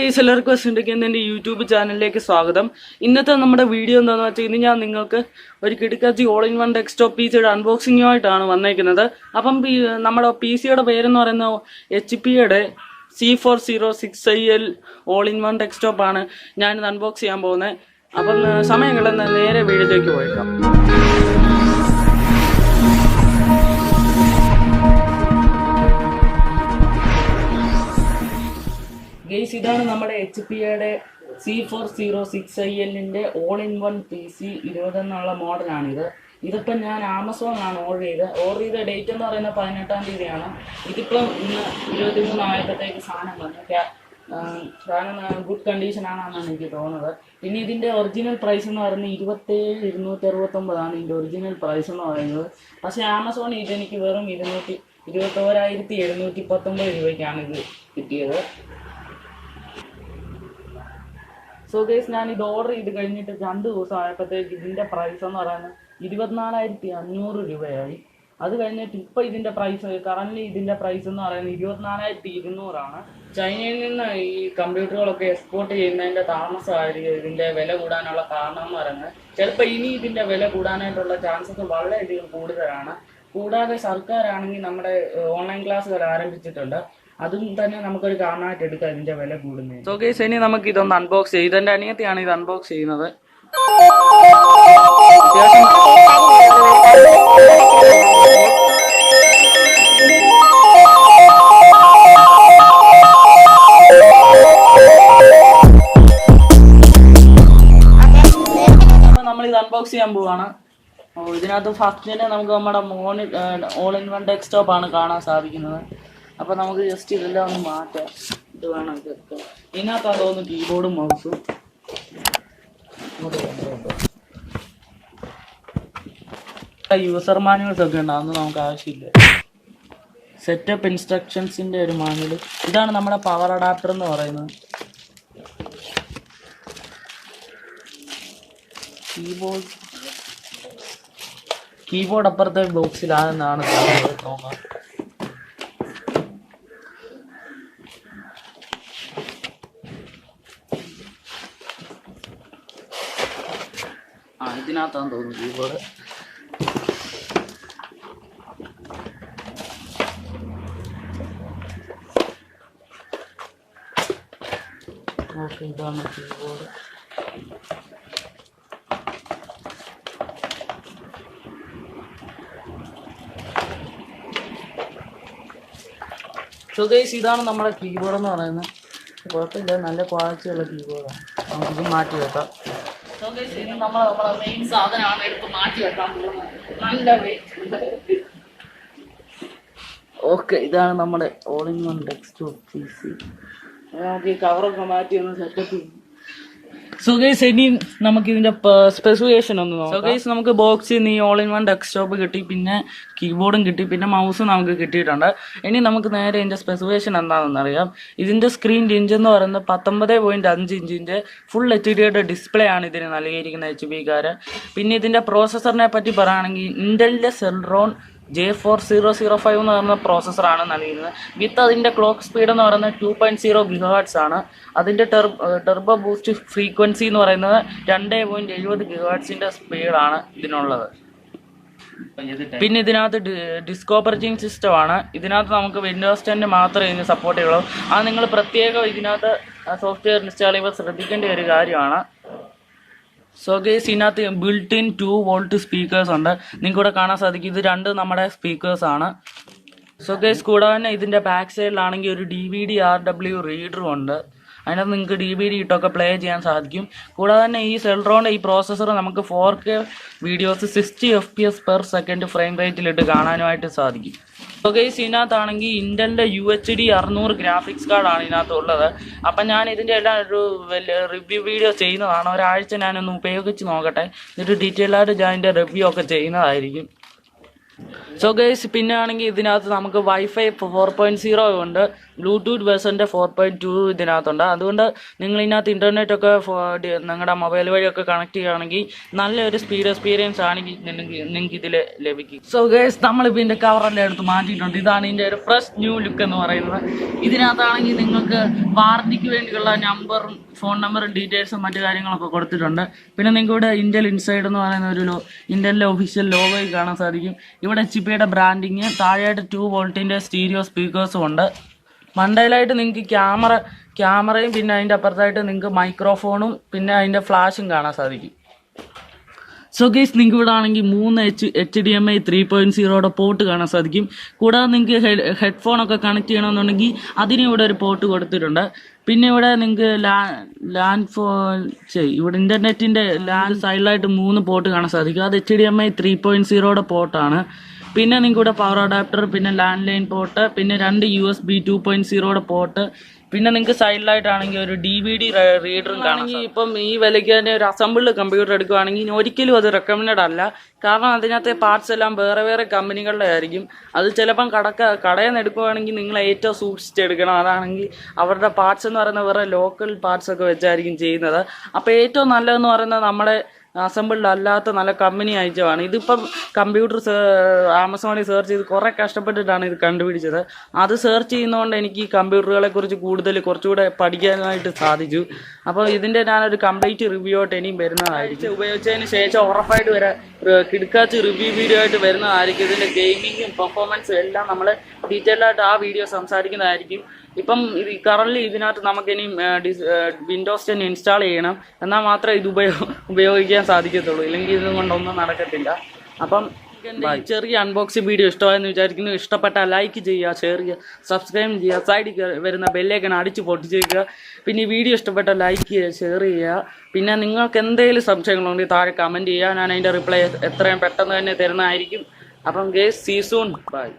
എല്ലാവർക്കും എൻ്റെ യൂട്യൂബ് ചാനലിലേക്ക് സ്വാഗതം. ഇന്നത്തെ നമ്മുടെ വീഡിയോ എന്താണെന്ന് വെച്ചാൽ ഇന്ന് ഞാൻ നിങ്ങൾക്ക് ഒരു കിടക്കാച്ചി ഓൾ ഇൻ വൺ ഡെസ്ക്ടോപ്പ് പിസിയുടെ അൺബോക്സിങ്ങുമായിട്ടാണ് വന്നേക്കുന്നത്. അപ്പം നമ്മുടെ പി സിയുടെ പേരെന്ന് പറയുന്ന HP-യുടെ C406il ഓൾ ഇൻ വൺ ഡെസ്ക്ടോപ്പാണ് ഞാനിത് അൺബോക്സ് ചെയ്യാൻ പോകുന്നത്. അപ്പം സമയങ്ങളെന്ന് നേരെ വീഡിയോയിലേക്ക് പോയേക്കാം. ഗൈസ്, ഇതാണ് നമ്മുടെ HP-യുടെ C406il all in one PC 20 എന്നുള്ള മോഡലാണിത്. ഇതിപ്പം ഞാൻ ആമസോണിലാണ് ഓർഡർ ചെയ്ത ഡേറ്റ് എന്ന് പറയുന്നത് 18-ാം തീയതിയാണ്. ഇതിപ്പം ഇന്ന് 23 ആയപ്പോഴത്തേക്ക് സാധനം വന്നു. സാധനം ഗുഡ് കണ്ടീഷനാണെന്നാണ് എനിക്ക് തോന്നുന്നത്. പിന്നെ ഇതിൻ്റെ ഒറിജിനൽ പ്രൈസ് എന്ന് പറയുന്നത് 27,269 ഇതിൻ്റെ ഒറിജിനൽ പ്രൈസ് എന്ന് പറയുന്നത്. പക്ഷേ ആമസോണിൽ ഇതെനിക്ക് വെറും 21,719 രൂപയ്ക്കാണ് ഇത് കിട്ടിയത്. സോ ഗൈസ്, ഞാൻ ഇത് ഓർഡർ ചെയ്ത് കഴിഞ്ഞിട്ട് 2 ദിവസം ആയപ്പോഴത്തേക്ക് ഇതിൻ്റെ പ്രൈസ് എന്ന് പറയുന്നത് 24,500 രൂപയായി. അത് കഴിഞ്ഞിട്ട് ഇപ്പോൾ ഇതിൻ്റെ പ്രൈസ് കറൻറ്റ്ലി ഇതിൻ്റെ പ്രൈസ് എന്ന് പറയുന്നത് 24,200 ചൈനയിൽ നിന്ന് ഈ കമ്പ്യൂട്ടറുകളൊക്കെ എക്സ്പോർട്ട് ചെയ്യുന്നതിൻ്റെ താമസമായിരിക്കും ഇതിൻ്റെ വില കൂടാനുള്ള കാരണം എന്ന് പറയുന്നത്. ചിലപ്പോൾ ഇനി ഇതിൻ്റെ വില കൂടാനായിട്ടുള്ള ചാൻസസ് വളരെയധികം കൂടുതലാണ്. കൂടാതെ സർക്കാരാണെങ്കിൽ നമ്മുടെ ഓൺലൈൻ ക്ലാസ്സുകൾ ആരംഭിച്ചിട്ടുണ്ട്. അതും തന്നെ നമുക്കൊരു കാരണമായിട്ട് എടുക്കാം ഇതിന്റെ വില കൂടുന്നത്. സോ ഗൈസ്, ഇനി നമുക്ക് ഇതൊന്ന് അൺബോക്സ് ചെയ്യും. ഇതെന്റെ അനിയത്തിയാണ് ഇത് അൺബോക്സ് ചെയ്യുന്നത്. നമ്മൾ ഇത് അൺബോക്സ് ചെയ്യാൻ പോവാണ്. ഇതിനകത്ത് ഫസ്റ്റ് തന്നെ നമുക്ക് നമ്മുടെ ഓൾ ഇൻ വൺ ഡെസ്ക്ടോപ്പ് ആണ് കാണാൻ സാധിക്കുന്നത്. അപ്പോൾ നമുക്ക് ജസ്റ്റ് ഇതെല്ലാം ഒന്ന് മാറ്റാം. ഇത് വേണം ചേർക്കാം. ഇതിനകത്താണ് തോന്നുന്നു കീബോർഡും മൗസും. യൂസർ മാനുവൽസ് ഒക്കെ ഉണ്ട്, അതൊന്നും നമുക്ക് ആവശ്യമില്ല. സെറ്റപ്പ് ഇൻസ്ട്രക്ഷൻസിൻ്റെ ഒരു മാനുവൽ. ഇതാണ് നമ്മുടെ പവർ അഡാപ്റ്റർ എന്ന് പറയുന്നത്. കീബോർഡ് അപ്പുറത്തെ ബോക്സിലാണെന്നാണ് തോന്നുന്നത്. ഇതിനകത്താന്ന് തോന്നുന്നു കീബോർഡ്. ഓക്കെ, ഇതാണ് കീബോർഡ്. സോ ഗൈസ്, ഇതാണ് നമ്മുടെ കീബോർഡ് എന്ന് പറയുന്നത്. കുഴപ്പമില്ല, നല്ല ക്വാളിറ്റിയുള്ള കീബോർഡാണ്. നമുക്കിത് മാറ്റി വെക്കാം. ഇത് നമ്മളെ മെയിൻ സാധനമാണ്, എടുത്ത് മാറ്റി വെക്കാൻ പോകുന്നത്. നല്ല വെയിറ്റ്. ഓക്കെ, ഇതാണ് നമ്മുടെ all in one desktop PC. നമുക്ക് ഈ കവറൊക്കെ മാറ്റി ഒന്ന് സെറ്റപ്പ് ചെയ്യും. സോ ഗൈസ്, ഇനി നമുക്ക് ഇതിന്റെ സ്പെസിഫിക്കേഷൻ ഒന്ന് നോക്കാം. സോ ഗൈസ്, നമുക്ക് ബോക്സിൽ നിന്ന് ഈ ഓൾ ഇൻ വൺ ഡെസ്ക്ടോപ്പ് കിട്ടി, പിന്നെ കീബോർഡും കിട്ടി, പിന്നെ മൗസും നമുക്ക് കിട്ടിയിട്ടുണ്ട്. ഇനി നമുക്ക് നേരെ ഇതിന്റെ സ്പെസിഫിക്കേഷൻ എന്താണെന്ന് അറിയാം. ഇതിന്റെ സ്ക്രീൻ ഇഞ്ച് എന്ന് പറയുന്നത് 19.5 ഇഞ്ചിന്റെ ഫുൾ HDയുടെ ഡിസ്പ്ലേ ആണ് ഇതിന് നൽകിയിരിക്കുന്ന HP-കാര്. പിന്നെ ഇതിന്റെ പ്രോസസ്സറിനെ പറ്റി പറയുകയാണെങ്കിൽ ഇന്റലിന്റെ സെലറോൺ J4005 എന്ന് പറയുന്ന പ്രോസസ്സറാണ് നൽകുന്നത്. വിത്ത് അതിൻ്റെ ക്ലോക്ക് സ്പീഡ് എന്ന് പറയുന്നത് 2.0 GHz ആണ്. അതിൻ്റെ ടെർബോ ബൂസ്റ്റ് ഫ്രീക്വൻസി എന്ന് പറയുന്നത് 2.70 GHz സ്പീഡാണ് ഇതിനുള്ളത്. പിന്നെ ഇതിനകത്ത് ഡിസ്ക് ഓപ്പറേറ്റിംഗ് സിസ്റ്റം ആണ്. ഇതിനകത്ത് നമുക്ക് Windows 10 മാത്രമേ ഇതിന് സപ്പോർട്ട് ചെയ്യുള്ളൂ. അത് നിങ്ങൾ പ്രത്യേകം ഇതിനകത്ത് സോഫ്റ്റ്വെയർ ഇൻസ്റ്റാൾ ചെയ്യുമ്പോൾ ശ്രദ്ധിക്കേണ്ട ഒരു കാര്യമാണ്. സോ ഗൈസ്, ഇതിനകത്ത് ബിൽറ്റ് ഇൻ 2 വോൾട്ട് സ്പീക്കേഴ്സ് ഉണ്ട്. നിങ്ങൾക്കിവിടെ കാണാൻ സാധിക്കും. ഇത് 2 നമ്മുടെ സ്പീക്കേഴ്സ് ആണ്. സോ ഗൈസ്, കൂടാതെ തന്നെ ഇതിൻ്റെ ബാക്ക് സൈഡിലാണെങ്കിൽ ഒരു DVD RW റീഡറും ഉണ്ട്. അതിനകത്ത് നിങ്ങൾക്ക് DVD ഇട്ടൊക്കെ പ്ലേ ചെയ്യാൻ സാധിക്കും. കൂടാതെ തന്നെ ഈ സെലറോണിൻ്റെ ഈ പ്രോസസ്സർ നമുക്ക് 4K വീഡിയോസ് 60 FPS/സെക്കൻഡ് ഫ്രെയിം റേറ്റിലിട്ട് കാണാനുമായിട്ട് സാധിക്കും. സോ ഗൈസ്, ഇതിനകത്താണെങ്കിൽ ഇന്റലിൻ്റെ UHD 600 ഗ്രാഫിക്സ് കാർഡാണ് ഇതിനകത്ത് ഉള്ളത്. അപ്പം ഞാൻ ഇതിൻ്റെ എല്ലാം ഒരു റിവ്യൂ വീഡിയോ ചെയ്യുന്നതാണ്. ഒരാഴ്ച ഞാനൊന്ന് ഉപയോഗിച്ച് നോക്കട്ടെ, എന്നിട്ട് ഡീറ്റെയിൽ ആയിട്ട് ഞാൻ അതിൻ്റെ റിവ്യൂ ഒക്കെ ചെയ്യുന്നതായിരിക്കും. സോ ഗൈസ്, പിന്നെ ആണെങ്കിൽ ഇതിനകത്ത് നമുക്ക് Wi-Fi 4.0 ഉണ്ട്. ബ്ലൂടൂത്ത് വേർഷൻ്റെ 4.2 ഇതിനകത്തുണ്ട്. അതുകൊണ്ട് നിങ്ങൾ ഇതിനകത്ത് ഇൻ്റർനെറ്റൊക്കെ നിങ്ങളുടെ മൊബൈൽ വഴിയൊക്കെ കണക്ട് ചെയ്യുകയാണെങ്കിൽ നല്ലൊരു സ്പീഡ് എക്സ്പീരിയൻസ് ആണെങ്കിൽ നിങ്ങൾക്ക് ഇതിൽ ലഭിക്കും. സോ ഗൈസ്, നമ്മളിപ്പോൾ ഇതിൻ്റെ കവറെല്ലാം എടുത്ത് മാറ്റിയിട്ടുണ്ട്. ഇതാണ് ഇതിൻ്റെ ഒരു ഫ്രഷ് ന്യൂ ലുക്ക് എന്ന് പറയുന്നത്. ഇതിനകത്താണെങ്കിൽ നിങ്ങൾക്ക് വാറണ്ടിക്ക് വേണ്ടിയുള്ള നമ്പറും ഫോൺ നമ്പറും ഡീറ്റെയിൽസും മറ്റു കാര്യങ്ങളൊക്കെ കൊടുത്തിട്ടുണ്ട്. പിന്നെ നിങ്ങൾക്ക് ഇവിടെ ഇന്റൽ ഇൻസൈഡ് എന്ന് പറയുന്ന ഒരു ഇന്റലിൻ്റെ ഒഫീഷ്യൽ ലോഗോയിൽ കാണാൻ സാധിക്കും. ഇവിടെ HP-യുടെ ബ്രാൻഡിങ്, താഴെയായിട്ട് 2 വോൾട്ടിൻ്റെ സ്റ്റീരിയോ സ്പീക്കേഴ്സും ഉണ്ട്. മണ്ടയിലായിട്ട് നിങ്ങൾക്ക് ക്യാമറയും പിന്നെ അതിൻ്റെ അപ്പുറത്തായിട്ട് നിങ്ങൾക്ക് മൈക്രോഫോണും പിന്നെ അതിൻ്റെ ഫ്ലാഷും കാണാൻ സാധിക്കും. സോ ഗൈസ്, നിങ്ങൾക്ക് ഇവിടെ ആണെങ്കിൽ 3 HDMI 3.0 പോർട്ട് കാണാൻ സാധിക്കും. കൂടാതെ നിങ്ങൾക്ക് ഹെഡ്ഫോണൊക്കെ കണക്ട് ചെയ്യണമെന്നുണ്ടെങ്കിൽ അതിന് ഇവിടെ ഒരു പോർട്ട് കൊടുത്തിട്ടുണ്ട്. പിന്നെ ഇവിടെ നിങ്ങൾക്ക് ഇവിടെ ഇൻ്റർനെറ്റിൻ്റെ സൈഡിലായിട്ട് 3 പോർട്ട് കാണാൻ സാധിക്കും. അത് HDMI 3.0 പോർട്ടാണ്. പിന്നെ നിങ്ങൾക്ക് ഇവിടെ പവർ അഡാപ്റ്റർ, പിന്നെ ലാൻഡ് ലൈൻ പോർട്ട്, പിന്നെ 2 USB 2.0 പോർട്ട്, പിന്നെ നിങ്ങൾക്ക് സൈഡിലായിട്ടാണെങ്കിൽ ഒരു DVD റീഡറും കാണാമെങ്കിൽ ഇപ്പം ഈ വിലയ്ക്ക് തന്നെ ഒരു അസംബിൾഡ് കമ്പ്യൂട്ടർ എടുക്കുകയാണെങ്കിൽ ഒരിക്കലും അത് റെക്കമെൻഡഡ് അല്ല. കാരണം അതിനകത്തെ പാർട്സ് എല്ലാം വേറെ വേറെ കമ്പനികളുടെ ആയിരിക്കും. അത് ചിലപ്പം കടയിൽ നിന്ന് എടുക്കുകയാണെങ്കിൽ നിങ്ങൾ ഏറ്റവും സൂക്ഷിച്ച് എടുക്കണം. അതാണെങ്കിൽ അവരുടെ പാർട്സ് എന്ന് പറയുന്നത് വേറെ ലോക്കൽ പാർട്സ് ഒക്കെ വെച്ചായിരിക്കും ചെയ്യുന്നത്. അപ്പോൾ ഏറ്റവും നല്ലതെന്ന് പറയുന്നത് നമ്മുടെ അസംബിൾഡ് അല്ലാത്ത നല്ല കമ്പനി അയച്ചതാണ്. ഇതിപ്പം കമ്പ്യൂട്ടർ ആമസോണിൽ സെർച്ച് ചെയ്ത് കുറേ കഷ്ടപ്പെട്ടിട്ടാണ് ഇത് കണ്ടുപിടിച്ചത്. അത് സെർച്ച് ചെയ്യുന്നതുകൊണ്ട് എനിക്ക് ഈ കമ്പ്യൂട്ടറുകളെ കുറിച്ച് കുറച്ചുകൂടെ പഠിക്കാനായിട്ട് സാധിച്ചു. അപ്പോൾ ഇതിൻ്റെ ഞാനൊരു കംപ്ലീറ്റ് റിവ്യൂ ആയിട്ട് ഇനിയും വരുന്നതായിരിക്കും. ഉപയോഗിച്ചതിന് ശേഷം ഉറപ്പായിട്ട് കിടക്കാച്ച് റിവ്യൂ വീഡിയോ ആയിട്ട് വരുന്നതായിരിക്കും. ഇതിൻ്റെ ഗെയിമിങ്ങും പെർഫോമൻസും എല്ലാം നമ്മൾ ഡീറ്റെയിൽ ആയിട്ട് ആ വീഡിയോ സംസാരിക്കുന്നതായിരിക്കും. ഇപ്പം കറൻറ്റ്ലി ഇതിനകത്ത് നമുക്കിനി വിൻഡോസ് 10 ഇൻസ്റ്റാൾ ചെയ്യണം. എന്നാൽ മാത്രമേ ഇത് ഉപയോഗിക്കാൻ സാധിക്കത്തുള്ളൂ. ഇല്ലെങ്കിൽ ഇതുകൊണ്ടൊന്നും നടക്കത്തില്ല. അപ്പം ചെറിയ അൺബോക്സിംഗ് വീഡിയോ ഇഷ്ടമായെന്ന് വിചാരിക്കുന്നു. ഇഷ്ടപ്പെട്ടാൽ ലൈക്ക് ചെയ്യുക, ഷെയർ ചെയ്യുക, സബ്സ്ക്രൈബ് ചെയ്യുക, സൈഡിൽ വരുന്ന ബെല്ലേക്കാണ് അടിച്ച് പൊട്ടിച്ചേക്കുക. പിന്നെ ഈ വീഡിയോ ഇഷ്ടപ്പെട്ടാൽ ലൈക്ക് ചെയ്യുക, ഷെയർ ചെയ്യുക. പിന്നെ നിങ്ങൾക്ക് എന്തെങ്കിലും സംശയങ്ങളുണ്ടെങ്കിൽ താഴെ കമൻറ്റ് ചെയ്യുക. ഞാൻ അതിൻ്റെ റിപ്ലൈ എത്രയും പെട്ടെന്ന് തന്നെ തരുന്നതായിരിക്കും. അപ്പം ഗേസ്, സീ സൂൺ, ബൈ.